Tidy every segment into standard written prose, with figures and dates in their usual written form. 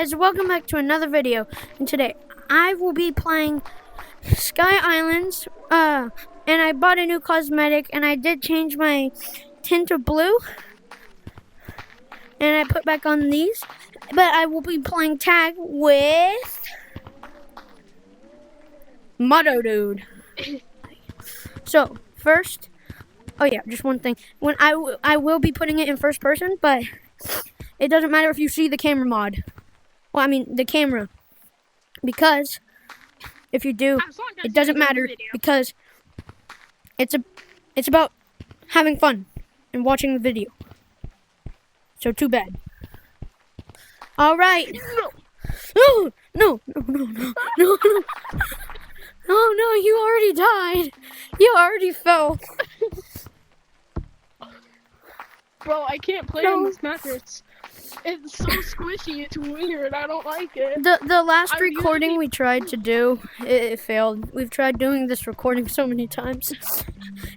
guys, welcome back to another video. And today I will be playing Sky Islands. And I bought a new cosmetic and I did change my tint to blue. And I put back on these. But I will be playing tag with Motto Dude. So, first, oh yeah, just one thing. When I will be putting it in first person, but it doesn't matter if you see the camera mod. Well, I mean the camera, because if you do, it doesn't matter because it's about having fun and watching the video. So too bad. All right. No. Oh no, you already died. You already fell. Bro, I can't play on this mattress. It's so squishy, it's weird, I don't like it. The last recording we tried to do, it failed. We've tried doing this recording so many times.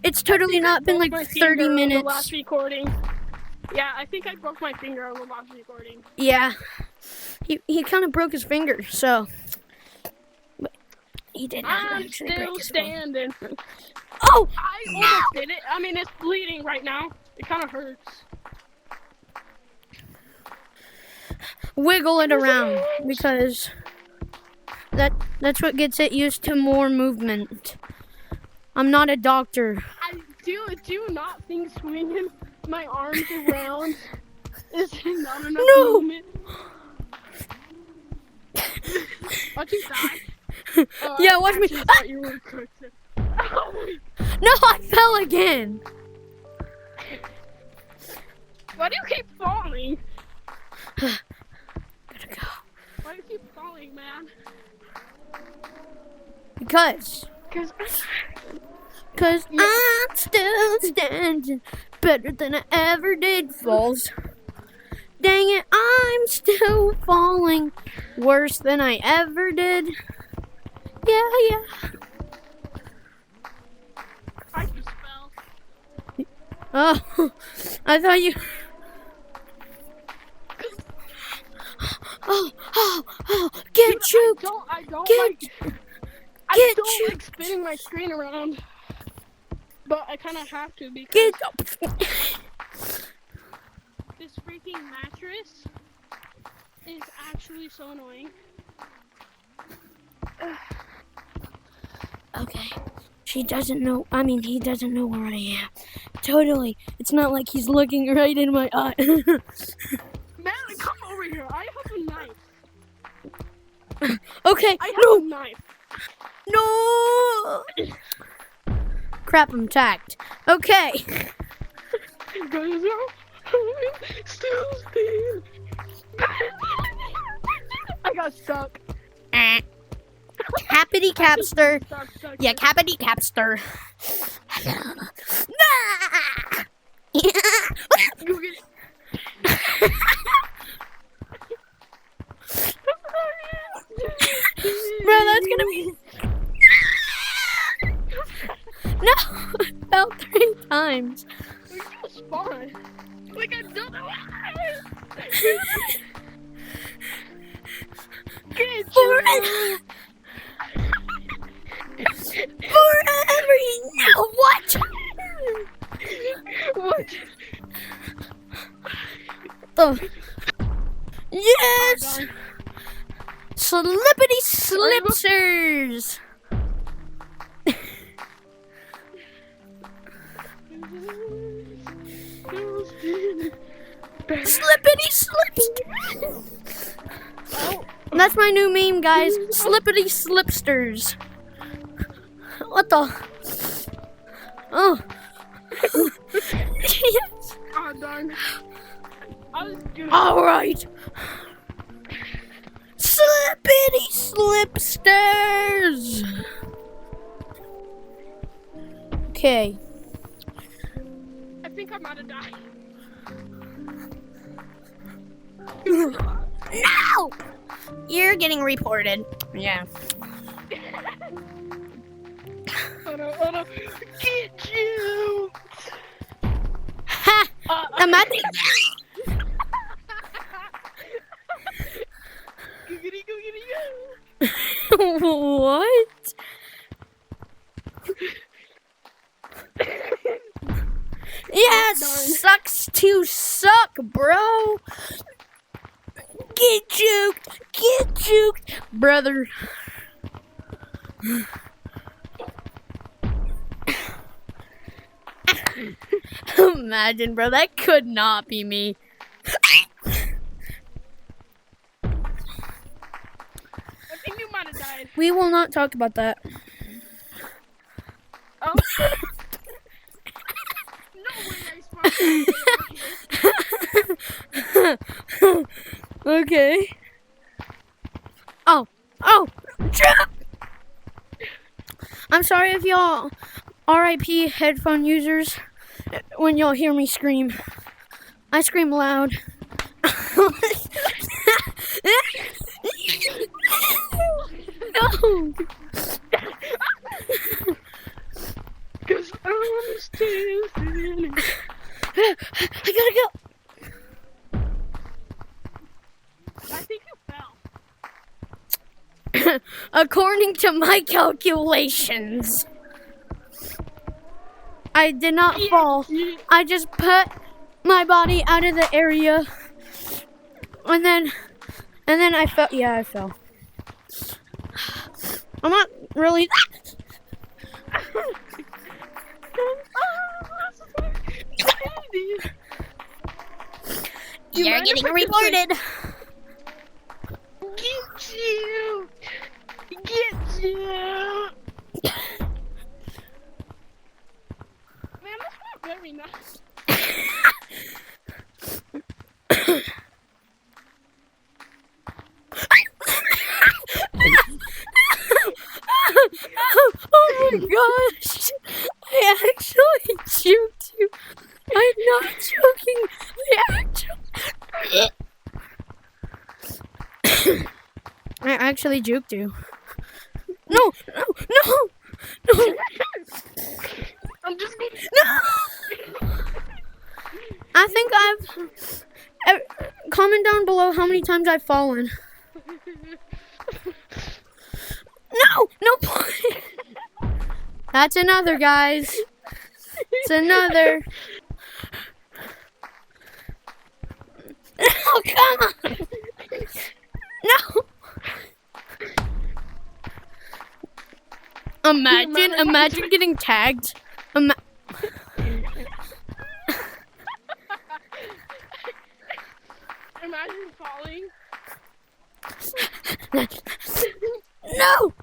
It's totally not been like 30 minutes. The last recording. Yeah, I think I broke my finger on the last recording. Yeah. He kind of broke his finger, so. But he did not actually break his finger. Oh! I almost did it. I mean, it's bleeding right now. It kind of hurts. Wiggle it around because that's what gets it used to more movement. I'm not a doctor. I do not think swinging my arms around is not enough movement. Watch you die. Yeah, watch me. You were No, I fell again. Why do you keep falling? Gotta go. Why do you keep falling, man? Because I'm still standing better than I ever did, falls. Dang it, I'm still falling worse than I ever did. Yeah. I just fell. Oh, I thought you... Oh, get choked. I don't like spinning my screen around, but I kind of have to because this freaking mattress is actually so annoying. Okay, she doesn't know, he doesn't know where I am. Totally, it's not like he's looking right in my eye. Man, come over here, I have a knife. Okay, I have a knife. No! Crap, I'm tagged. Okay. Guys, still staying. I got stuck. Cappity capster. Yeah, cappity capster. Bro, that's gonna be... No! I fell 3 times. We're gonna spawn. Like I don't know. Get you! Forever! No, what? What? Oh. Yes! Slippity slipsters! Slippity slipsters! That's my new meme, guys. Slippity slipsters. What the? Oh. Yes. Oh, darn. All right. Slippity slipsters. Okay. I think I might have died. No! You're getting reported. Yeah. Oh no. Get you! Ha! I'm at the... What? Yes, sucks to suck, bro. Get juked, brother. Imagine, bro, that could not be me. I think you might have died. We will not talk about that. Oh. No way I spawned. Okay. Oh. I'm sorry if y'all RIP headphone users when y'all hear me scream. I scream loud. No. Cause I'm still feeling. I gotta go. I think you fell. According to my calculations, I did not fall. I just put my body out of the area, and then I fell. Yeah, I fell. I'm not really. You're getting reported. Get you. Man, that's not very nice. Oh my gosh! I actually juked you. I'm not joking. I actually juked you. No! I'm just gonna. No! I think comment down below how many times I've fallen. No point. That's another, guys. It's another. Oh, come on. No. Imagine getting tagged. Imagine falling. No.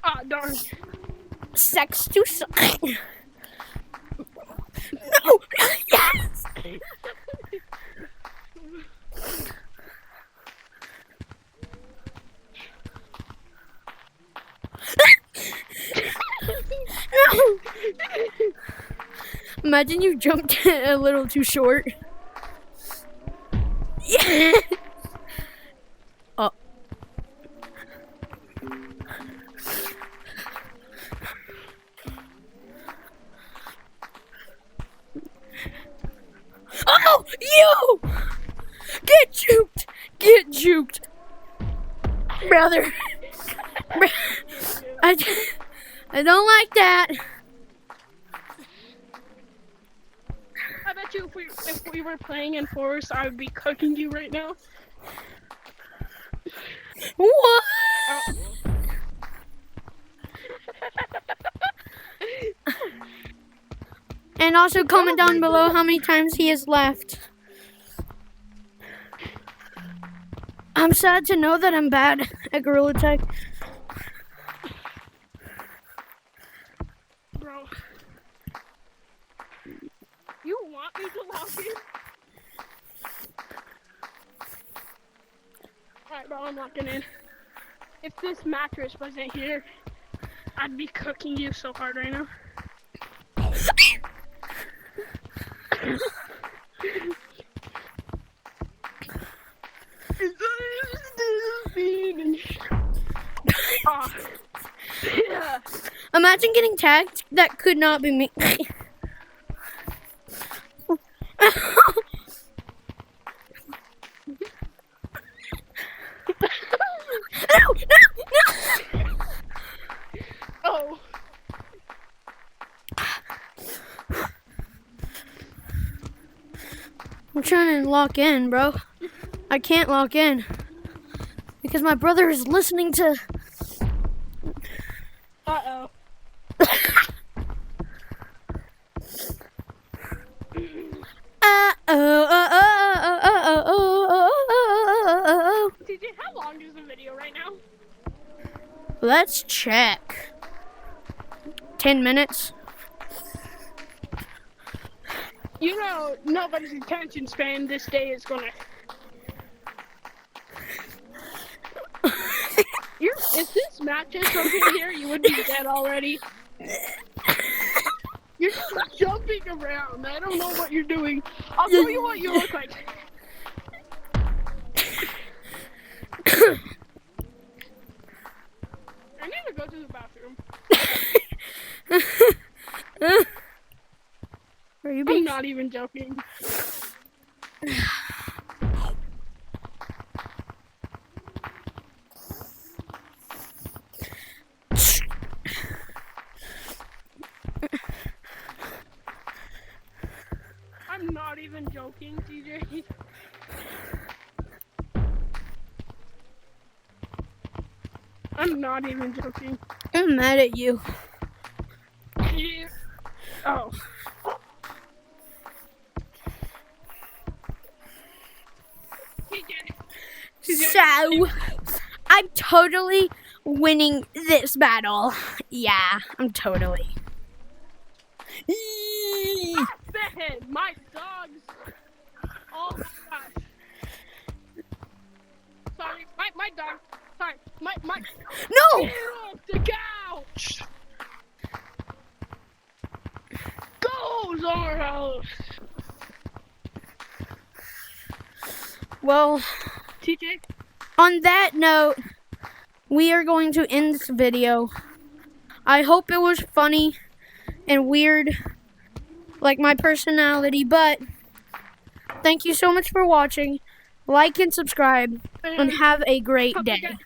Ah, darn. Sex to suck. No. Yes. No. Imagine you jumped a little too short. Yeah. Oh. Oh, you! Get juked, brother. I don't like that. I bet you if we were playing in Forest, I would be cooking you right now. What? And also comment down below how many times he has left. I'm sad to know that I'm bad at Gorilla Tag. Bro. You want me to lock in? Alright, bro, I'm locking in. If this mattress wasn't here, I'd be cooking you so hard right now. Oh. Yeah. Imagine getting tagged. That could not be me. I'm trying to lock in, bro. I can't lock in because my brother is listening to. Uh-oh. TJ, how long is the video right now? Let's check. 10 minutes. You know, nobody's attention span this day is gonna. If this matches something here, you would be dead already. You're just jumping around. I don't know what you're doing. I'll show you what you look like. I need to go to the bathroom. Are you I'm being? not even joking. I'm not even joking, TJ. I'm not even joking. I'm mad at you. Yeah. Oh. So, I'm totally winning this battle. Yeah, I'm totally. Man, my dogs. Oh my gosh. Sorry, my dog. Sorry, my. No! Get off the couch. Go, Zara. Well, TJ. on that note, we are going to end this video. I hope it was funny and weird, like my personality, but thank you so much for watching. Like and subscribe, and have a great day.